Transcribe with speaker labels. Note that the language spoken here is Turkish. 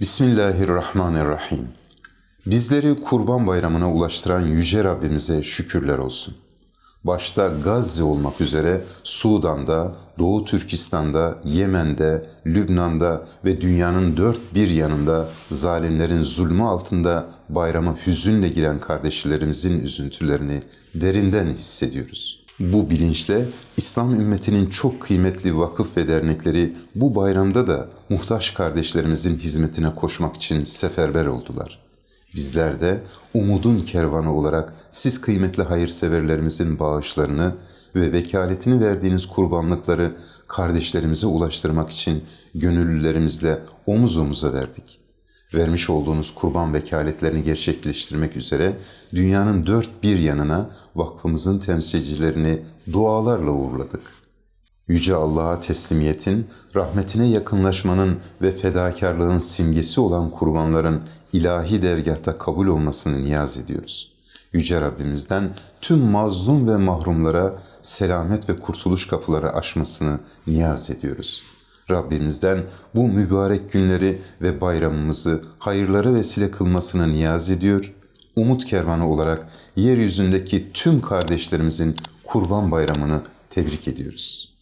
Speaker 1: Bismillahirrahmanirrahim. Bizleri Kurban Bayramı'na ulaştıran Yüce Rabbimize şükürler olsun. Başta Gazze olmak üzere Sudan'da, Doğu Türkistan'da, Yemen'de, Lübnan'da ve dünyanın dört bir yanında zalimlerin zulmü altında bayrama hüzünle giren kardeşlerimizin üzüntülerini derinden hissediyoruz. Bu bilinçle İslam ümmetinin çok kıymetli vakıf ve dernekleri bu bayramda da muhtaç kardeşlerimizin hizmetine koşmak için seferber oldular. Bizler de umudun kervanı olarak siz kıymetli hayırseverlerimizin bağışlarını ve vekaletini verdiğiniz kurbanlıkları kardeşlerimize ulaştırmak için gönüllülerimizle omuz omuza verdik. Vermiş olduğunuz kurban vekaletlerini gerçekleştirmek üzere dünyanın dört bir yanına vakfımızın temsilcilerini dualarla uğurladık. Yüce Allah'a teslimiyetin, rahmetine yakınlaşmanın ve fedakarlığın simgesi olan kurbanların ilahi dergâhta kabul olmasını niyaz ediyoruz. Yüce Rabbimizden tüm mazlum ve mahrumlara selamet ve kurtuluş kapıları açmasını niyaz ediyoruz. Rabbimizden bu mübarek günleri ve bayramımızı hayırlara vesile kılmasını niyaz ediyor. Umut kervanı olarak yeryüzündeki tüm kardeşlerimizin Kurban Bayramı'nı tebrik ediyoruz.